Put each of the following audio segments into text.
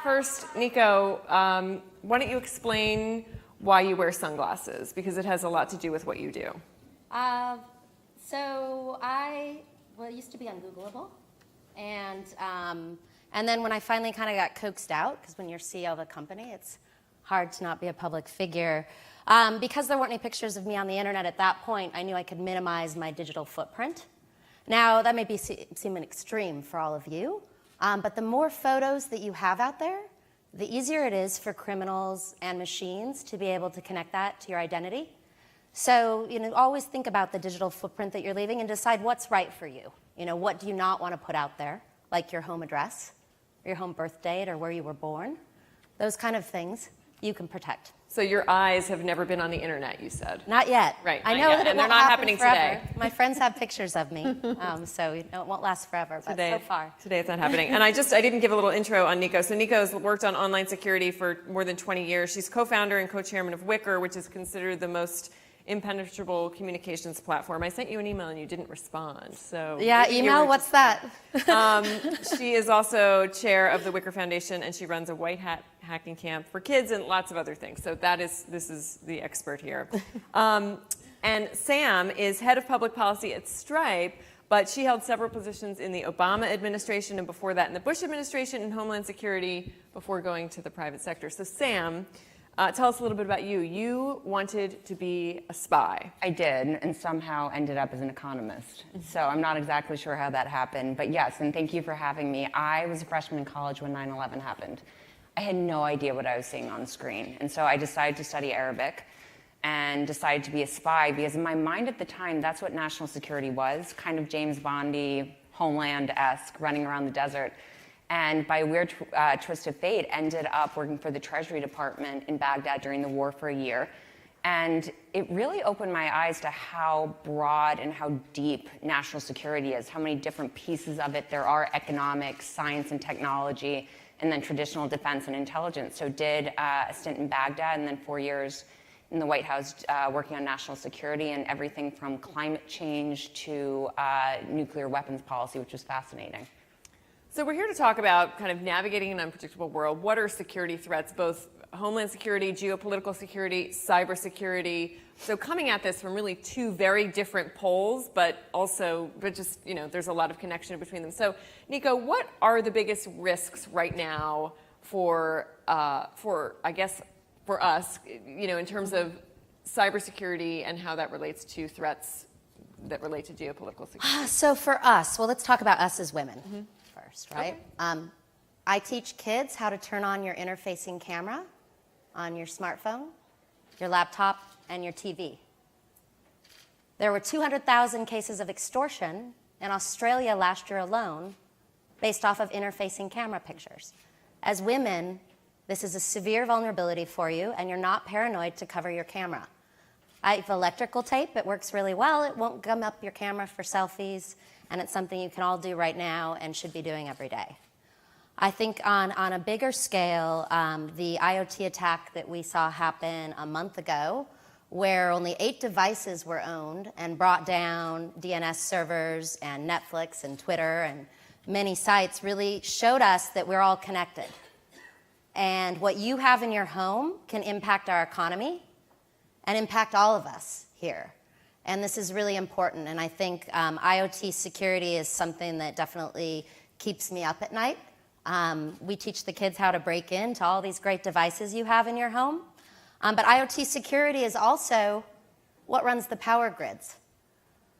First, Nico, why don't you explain why you wear sunglasses? Because it has a lot to do with what you do. So I used to be ungoogleable, and then when I finally kind of got coaxed out, because when you're CEO of a company, it's hard to not be a public figure. Because there weren't any pictures of me on the internet at that point, I knew I could minimize my digital footprint. Now, that may seem an extreme for all of you, but the more photos that you have out there, the easier it is for criminals and machines to be able to connect that to your identity. So, always think about the digital footprint that you're leaving and decide what's right for you. What do you not want to put out there, like your home address, or your home birth date, or where you were born. Those kind of things you can protect. So your eyes have never been on the internet, you said? Not yet. Right. I know that it they're won't not happen happening forever. today. My friends have pictures of me, so it won't last forever. But so far, today it's not happening. And I didn't give a little intro on Nico. So Nico's worked on online security for more than 20 years. She's co-founder and co-chairman of Wickr, which is considered the most impenetrable communications platform. I sent you an email and you didn't respond. So yeah, email. What's that? She is also chair of the Wickr Foundation, and she runs a white hat hacking camp for kids and lots of other things. So this is the expert here. And Sam is head of public policy at Stripe, but she held several positions in the Obama administration and before that in the Bush administration in Homeland Security before going to the private sector. So Sam, tell us a little bit about you. You wanted to be a spy. I did, and somehow ended up as an economist. So I'm not exactly sure how that happened, but yes, and thank you for having me. I was a freshman in college when 9/11 happened. I had no idea what I was seeing on screen, and so I decided to study Arabic and decided to be a spy because in my mind at the time, that's what national security was, kind of James Bondy, Homeland-esque, running around the desert. And by a weird twist of fate, ended up working for the Treasury Department in Baghdad during the war for a year. And it really opened my eyes to how broad and how deep national security is, how many different pieces of it there are: economics, science and technology, and then traditional defense and intelligence. So did a stint in Baghdad and then 4 years in the White House working on national security and everything from climate change to nuclear weapons policy, which was fascinating. So we're here to talk about kind of navigating an unpredictable world. What are security threats, both homeland security, geopolitical security, cybersecurity? So coming at this from really two very different poles, but just, there's a lot of connection between them. So Nico, what are the biggest risks right now for us, in terms of cybersecurity and how that relates to threats that relate to geopolitical security? So for us, let's talk about us as women. First, right? Okay. I teach kids how to turn on your interfacing camera on your smartphone, your laptop, and your TV. There were 200,000 cases of extortion in Australia last year alone based off of interfacing camera pictures. As women, this is a severe vulnerability for you, and you're not paranoid to cover your camera. I have electrical tape. It works really well. It won't gum up your camera for selfies, and it's something you can all do right now and should be doing every day. I think on a bigger scale, the IoT attack that we saw happen a month ago, where only 8 devices were owned and brought down DNS servers and Netflix and Twitter and many sites, really showed us that we're all connected. And what you have in your home can impact our economy and impact all of us here. And this is really important. And I think IoT security is something that definitely keeps me up at night. We teach the kids how to break into all these great devices you have in your home. But IoT security is also what runs the power grids.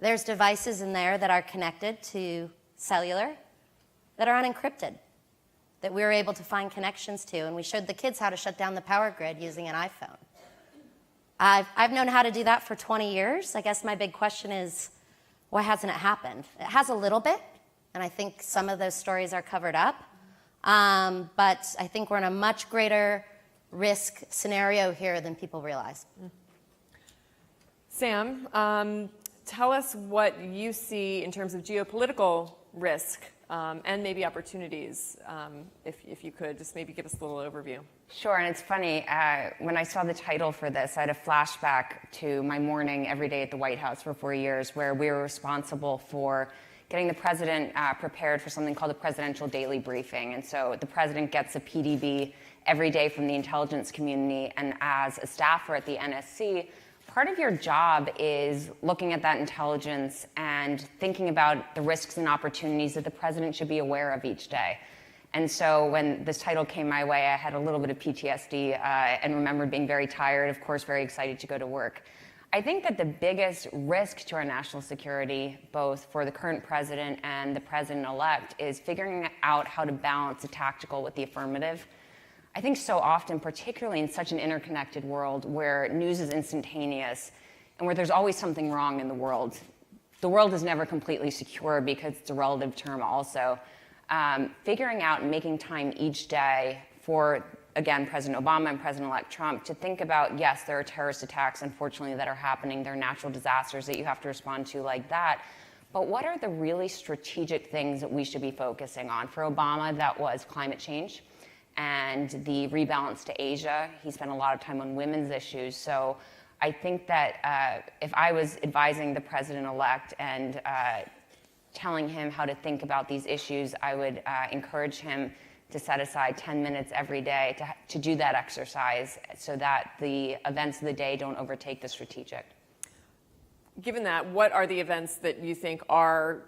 There's devices in there that are connected to cellular that are unencrypted, that we were able to find connections to. And we showed the kids how to shut down the power grid using an iPhone. I've known how to do that for 20 years. I guess my big question is, why hasn't it happened? It has a little bit, and I think some of those stories are covered up. But I think we're in a much greater risk scenario here than people realize. Sam, tell us what you see in terms of geopolitical risk and maybe opportunities, if you could, just maybe give us a little overview. Sure, and it's funny, when I saw the title for this, I had a flashback to my morning every day at the White House for 4 years, where we were responsible for getting the president prepared for something called a presidential daily briefing. And so the president gets a PDB every day from the intelligence community. And as a staffer at the NSC, part of your job is looking at that intelligence and thinking about the risks and opportunities that the president should be aware of each day. And so when this title came my way, I had a little bit of PTSD and remembered being very tired, of course, very excited to go to work. I think that the biggest risk to our national security, both for the current president and the president-elect, is figuring out how to balance the tactical with the affirmative. I think so often, particularly in such an interconnected world where news is instantaneous and where there's always something wrong in the world is never completely secure because it's a relative term also. Figuring out and making time each day for, again, President Obama and President-elect Trump to think about, yes, there are terrorist attacks, unfortunately, that are happening. There are natural disasters that you have to respond to like that. But what are the really strategic things that we should be focusing on? For Obama, that was climate change and the rebalance to Asia. He spent a lot of time on women's issues. So I think that if I was advising the president-elect and telling him how to think about these issues, I would encourage him to set aside 10 minutes every day to do that exercise so that the events of the day don't overtake the strategic. Given that, what are the events that you think are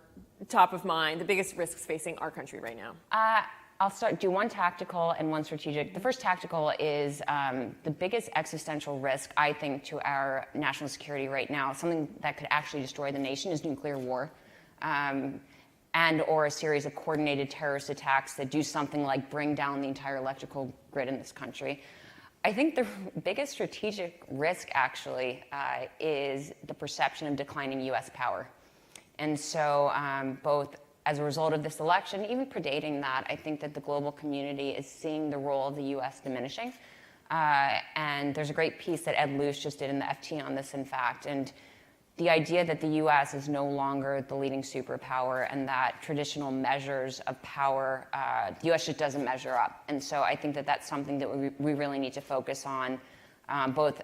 top of mind, the biggest risks facing our country right now? I'll do one tactical and one strategic. The first tactical is the biggest existential risk, I think, to our national security right now, something that could actually destroy the nation, is nuclear war. And or a series of coordinated terrorist attacks that do something like bring down the entire electrical grid in this country. I think the biggest strategic risk, actually, is the perception of declining U.S. power. And so both as a result of this election, even predating that, I think that the global community is seeing the role of the U.S. diminishing. And there's a great piece that Ed Luce just did in the FT on this, in fact. And the idea that the U.S. is no longer the leading superpower and that traditional measures of power, the U.S. just doesn't measure up. And so I think that that's something that we really need to focus on, both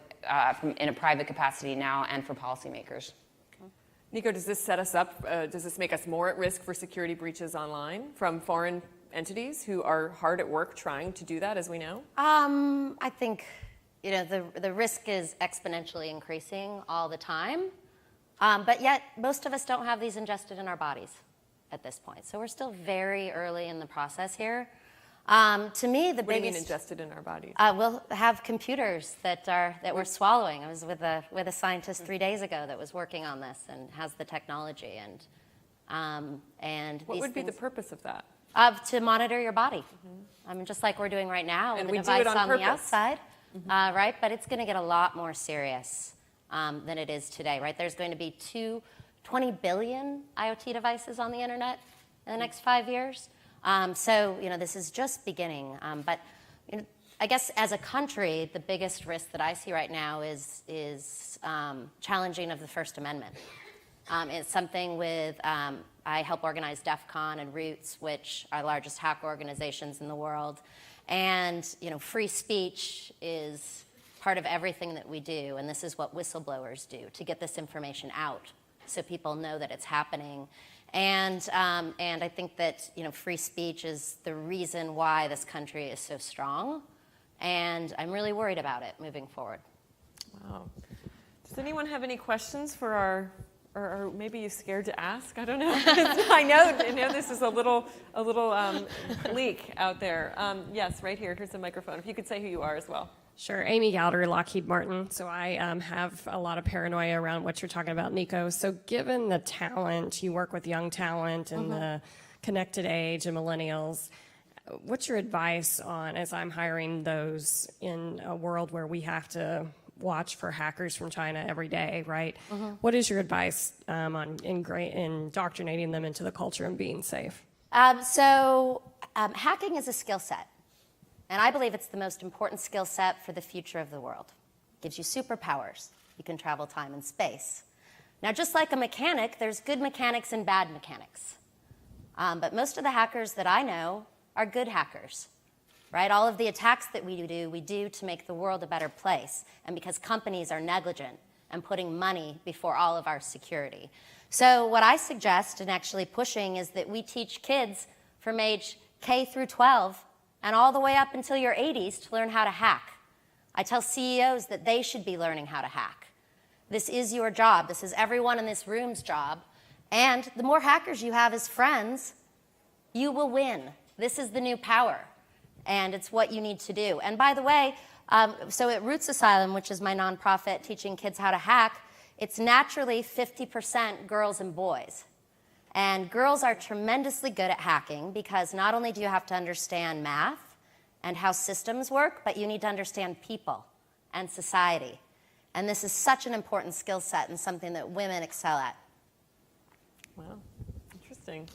in a private capacity now and for policymakers. Nico, does this set us up? Does this make us more at risk for security breaches online from foreign entities who are hard at work trying to do that, as we know? I think, the risk is exponentially increasing all the time. But yet, most of us don't have these ingested in our bodies at this point. So we're still very early in the process here. To me, the What do you mean biggest ingested in our bodies? we'll have computers that we're swallowing. I was with a scientist 3 days ago that was working on this and has the technology and What these would be the things, purpose of that? to monitor your body. I mean, just like we're doing right now And with we a do it device on on the purpose. outside, right? But it's going to get a lot more serious than it is today, right? There's going to be 20 billion IoT devices on the internet in the next 5 years. So, this is just beginning. But I guess as a country, the biggest risk that I see right now is challenging of the First Amendment. It's something with, I help organize DEF CON and Roots, which are the largest hacker organizations in the world. And, free speech is part of everything that we do, and this is what whistleblowers do, to get this information out so people know that it's happening. And I think that, free speech is the reason why this country is so strong, and I'm really worried about it moving forward. Wow. Does anyone have any questions for our, or maybe you're scared to ask? I don't know. I know this is a little bleak out there. Yes, right here. Here's the microphone. If you could say who you are as well. Sure. Amy Gowder, Lockheed Martin. So I have a lot of paranoia around what you're talking about, Nico. So given the talent, you work with young talent and the connected age and millennials, what's your advice on, as I'm hiring those in a world where we have to watch for hackers from China every day, right? What is your advice on indoctrinating them into the culture and being safe? Hacking is a skill set. And I believe it's the most important skill set for the future of the world. It gives you superpowers. You can travel time and space. Now, just like a mechanic, there's good mechanics and bad mechanics. But most of the hackers that I know are good hackers, right? All of the attacks that we do to make the world a better place, and because companies are negligent and putting money before all of our security. So what I suggest and actually pushing is that we teach kids from age K through 12 and all the way up until your 80s to learn how to hack. I tell CEOs that they should be learning how to hack. This is your job. This is everyone in this room's job. And the more hackers you have as friends, you will win. This is the new power. And it's what you need to do. And by the way, so at Roots Asylum, which is my nonprofit teaching kids how to hack, it's naturally 50% girls and boys. And girls are tremendously good at hacking because not only do you have to understand math and how systems work, but you need to understand people and society. And this is such an important skill set and something that women excel at. Wow, interesting.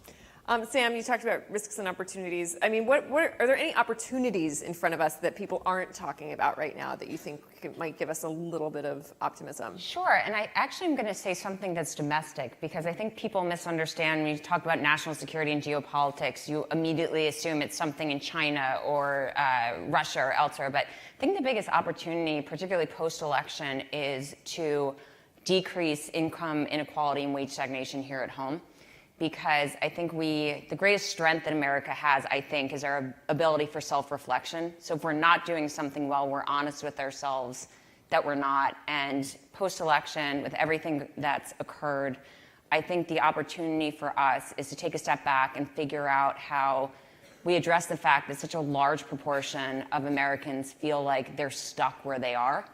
Sam, you talked about risks and opportunities. I mean, what are there any opportunities in front of us that people aren't talking about right now that you think might give us a little bit of optimism? Sure, and I actually am going to say something that's domestic because I think people misunderstand when you talk about national security and geopolitics. You immediately assume it's something in China or Russia or elsewhere, but I think the biggest opportunity, particularly post-election, is to decrease income inequality and wage stagnation here at home. Because I think the greatest strength that America has, I think, is our ability for self-reflection. So if we're not doing something well, we're honest with ourselves that we're not. And post-election, with everything that's occurred, I think the opportunity for us is to take a step back and figure out how we address the fact that such a large proportion of Americans feel like they're stuck where they are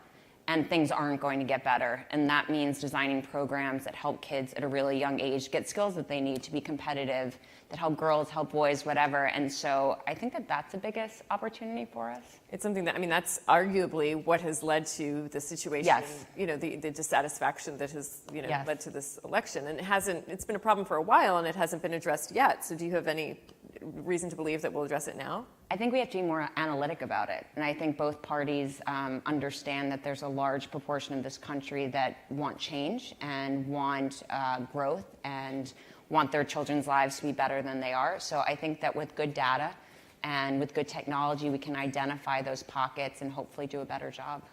and things aren't going to get better. And that means designing programs that help kids at a really young age get skills that they need to be competitive, that help girls, help boys, whatever. And so I think that that's the biggest opportunity for us. It's something that, I mean, that's arguably what has led to the situation, Yes. you know, the dissatisfaction that has, you know, Yes. led to this election. And it's been a problem for a while and it hasn't been addressed yet. So do you have any reason to believe that we'll address it now? I think we have to be more analytic about it. And I think both parties understand that there's a large proportion of this country that want change and want growth and want their children's lives to be better than they are. So I think that with good data and with good technology, we can identify those pockets and hopefully do a better job.